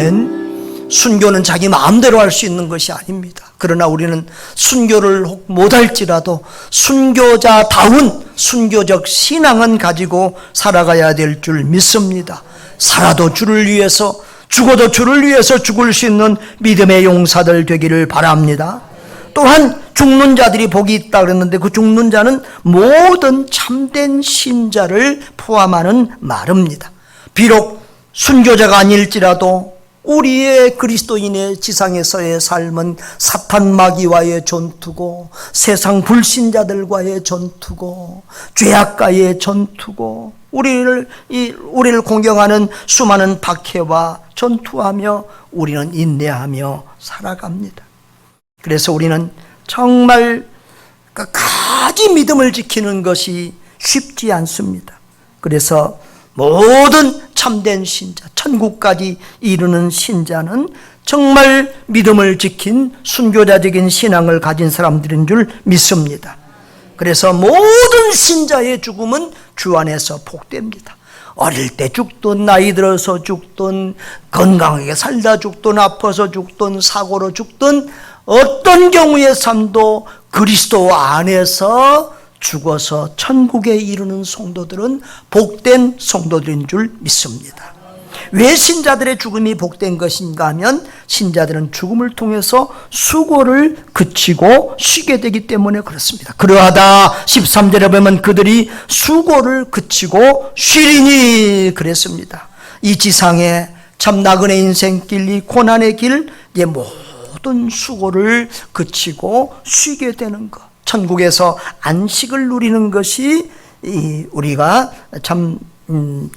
순교는 자기 마음대로 할 수 있는 것이 아닙니다. 그러나 우리는 순교를 혹 못할지라도 순교자다운 순교적 신앙은 가지고 살아가야 될 줄 믿습니다. 살아도 주를 위해서, 죽어도 주를 위해서 죽을 수 있는 믿음의 용사들 되기를 바랍니다. 또한 죽는 자들이 복이 있다 그랬는데, 그 죽는 자는 모든 참된 신자를 포함하는 말입니다. 비록 순교자가 아닐지라도 우리의 그리스도인의 지상에서의 삶은 사탄 마귀와의 전투고, 세상 불신자들과의 전투고, 죄악과의 전투고, 우리를 공경하는 수많은 박해와 전투하며 우리는 인내하며 살아갑니다. 그래서 우리는 정말 끝까지 믿음을 지키는 것이 쉽지 않습니다. 그래서 모든 참된 신자, 천국까지 이루는 신자는 정말 믿음을 지킨 순교자적인 신앙을 가진 사람들인 줄 믿습니다. 그래서 모든 신자의 죽음은 주 안에서 복됩니다. 어릴 때 죽든, 나이 들어서 죽든, 건강하게 살다 죽든, 아파서 죽든, 사고로 죽든, 어떤 경우의 삶도 그리스도 안에서 죽어서 천국에 이르는 성도들은 복된 성도들인 줄 믿습니다. 왜 신자들의 죽음이 복된 것인가 하면, 신자들은 죽음을 통해서 수고를 그치고 쉬게 되기 때문에 그렇습니다. 그러하다 13절에 보면 그들이 수고를 그치고 쉬리니 그랬습니다. 이 지상에 참 나그네 인생길, 이 고난의 길, 모든 수고를 그치고 쉬게 되는 것, 천국에서 안식을 누리는 것이 우리가 참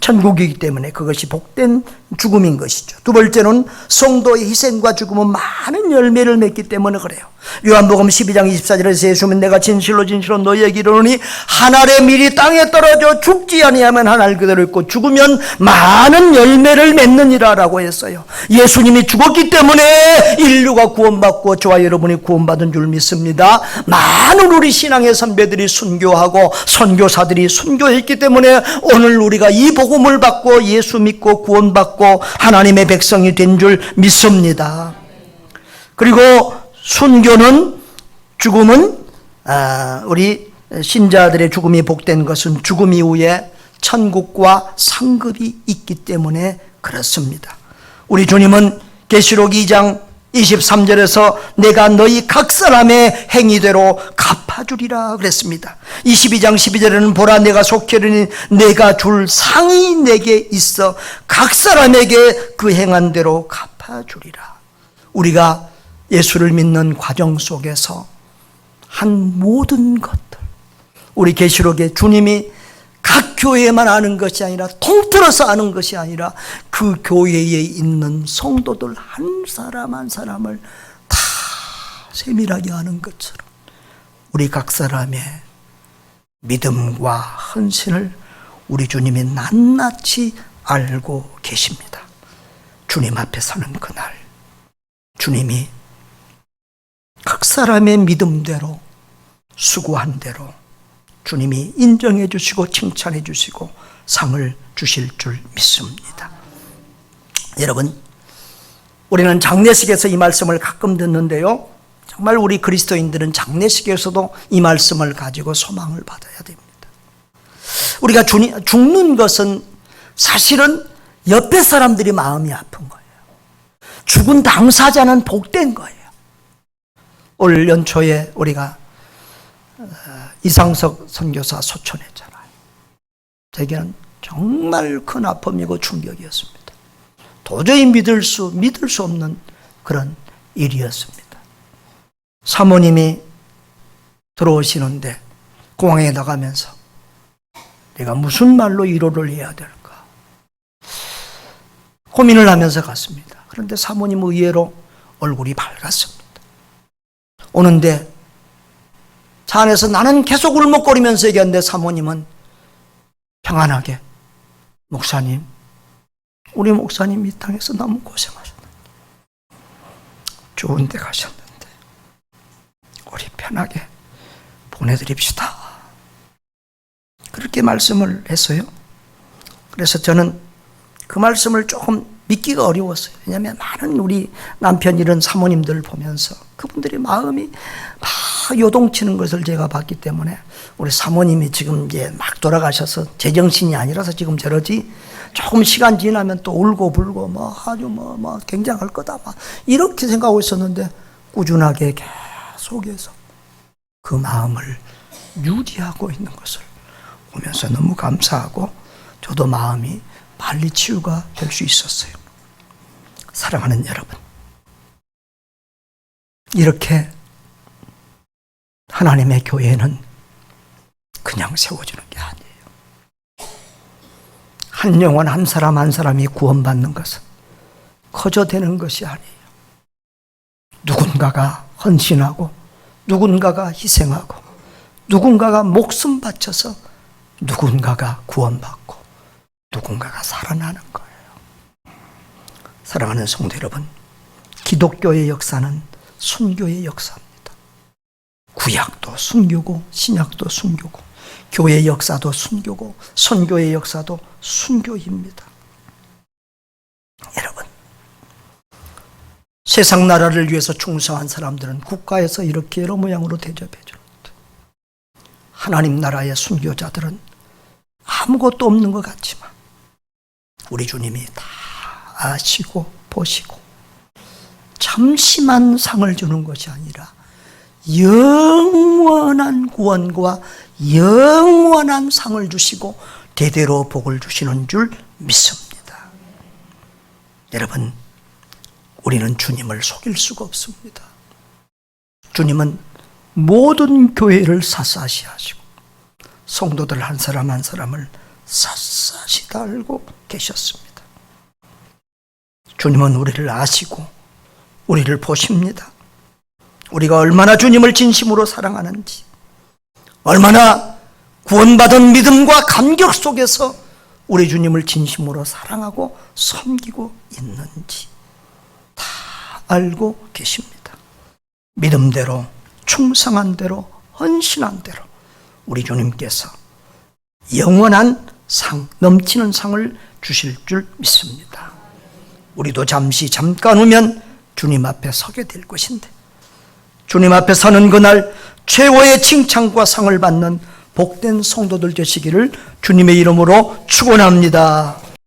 천국이기 때문에 그것이 복된 죽음인 것이죠. 두 번째는 성도의 희생과 죽음은 많은 열매를 맺기 때문에 그래요. 요한복음 12장 24절에서 예수는 내가 진실로 진실로 너희에게 이르노니 한 알의 밀이 땅에 떨어져 죽지 아니하면 한 알 그대로 있고 죽으면 많은 열매를 맺느니라 라고 했어요. 예수님이 죽었기 때문에 인류가 구원받고 저와 여러분이 구원받은 줄 믿습니다. 많은 우리 신앙의 선배들이 순교하고 선교사들이 순교했기 때문에 오늘 우리가 이 복음을 받고 예수 믿고 구원받고 하나님의 백성이 된 줄 믿습니다. 그리고 순교는, 죽음은, 우리 신자들의 죽음이 복된 것은 죽음 이후에 천국과 상급이 있기 때문에 그렇습니다. 우리 주님은 계시록 2장 23절에서 내가 너희 각 사람의 행위대로 갚아주리라 그랬습니다. 22장 12절에는 보라 내가 속히 내가 줄 상이 내게 있어 각 사람에게 그 행한 대로 갚아주리라. 우리가 예수를 믿는 과정 속에서 한 모든 것들, 우리 계시록에 주님이 각 교회에만 아는 것이 아니라 통틀어서 아는 것이 아니라 그 교회에 있는 성도들 한 사람 한 사람을 다 세밀하게 아는 것처럼 우리 각 사람의 믿음과 헌신을 우리 주님이 낱낱이 알고 계십니다. 주님 앞에 서는 그날 주님이 각 사람의 믿음대로 수고한 대로 주님이 인정해 주시고 칭찬해 주시고 상을 주실 줄 믿습니다. 여러분, 우리는 장례식에서 이 말씀을 가끔 듣는데요, 정말 우리 그리스도인들은 장례식에서도 이 말씀을 가지고 소망을 받아야 됩니다. 우리가 죽는 것은 사실은 옆에 사람들이 마음이 아픈 거예요. 죽은 당사자는 복된 거예요. 올 연초에 우리가 이상석 선교사 소천했잖아요. 제게는 정말 큰 아픔이고 충격이었습니다. 도저히 믿을 수 없는 그런 일이었습니다. 사모님이 들어오시는데 공항에 나가면서 내가 무슨 말로 위로를 해야 될까 고민을 하면서 갔습니다. 그런데 사모님 의외로 얼굴이 밝았습니다. 오는데 차 안에서 나는 계속 울먹거리면서 얘기하는데 사모님은 평안하게 목사님, 우리 목사님 이 땅에서 너무 고생하셨는데 좋은 데 가셨는데 우리 편하게 보내드립시다. 그렇게 말씀을 했어요. 그래서 저는 그 말씀을 조금 믿기가 어려웠어요. 왜냐하면 많은 우리 남편 이런 사모님들 보면서 그분들의 마음이 막 요동치는 것을 제가 봤기 때문에 우리 사모님이 지금 이제 막 돌아가셔서 제정신이 아니라서 지금 저러지 조금 시간 지나면 또 울고 불고 뭐 아주 뭐 굉장할 거다 막 이렇게 생각하고 있었는데 꾸준하게 계속해서 그 마음을 유지하고 있는 것을 보면서 너무 감사하고 저도 마음이 빨리 치유가 될 수 있었어요. 사랑하는 여러분, 이렇게 하나님의 교회는 그냥 세워지는 게 아니에요. 한 영혼 한 사람 한 사람이 구원받는 것은 거저되는 것이 아니에요. 누군가가 헌신하고 누군가가 희생하고 누군가가 목숨 바쳐서 누군가가 구원받고 누군가가 살아나는 거예요. 사랑하는 성도 여러분, 기독교의 역사는 순교의 역사입니다. 구약도 순교고 신약도 순교고 교회의 역사도 순교고 선교의 역사도 순교입니다. 여러분, 세상 나라를 위해서 충성한 사람들은 국가에서 이렇게 여러 모양으로 대접해 주는데 하나님 나라의 순교자들은 아무것도 없는 것 같지만 우리 주님이 다 아시고 보시고 잠시만 상을 주는 것이 아니라 영원한 구원과 영원한 상을 주시고 대대로 복을 주시는 줄 믿습니다. 여러분, 우리는 주님을 속일 수가 없습니다. 주님은 모든 교회를 샅샅이 하시고 성도들 한 사람 한 사람을 샅샅이 다 알고 계셨습니다. 주님은 우리를 아시고 우리를 보십니다. 우리가 얼마나 주님을 진심으로 사랑하는지, 얼마나 구원받은 믿음과 감격 속에서 우리 주님을 진심으로 사랑하고 섬기고 있는지 다 알고 계십니다. 믿음대로, 충성한 대로, 헌신한 대로 우리 주님께서 영원한 상, 넘치는 상을 주실 줄 믿습니다. 우리도 잠깐 후면 주님 앞에 서게 될 것인데 주님 앞에 서는 그날 최고의 칭찬과 상을 받는 복된 성도들 되시기를 주님의 이름으로 축원합니다.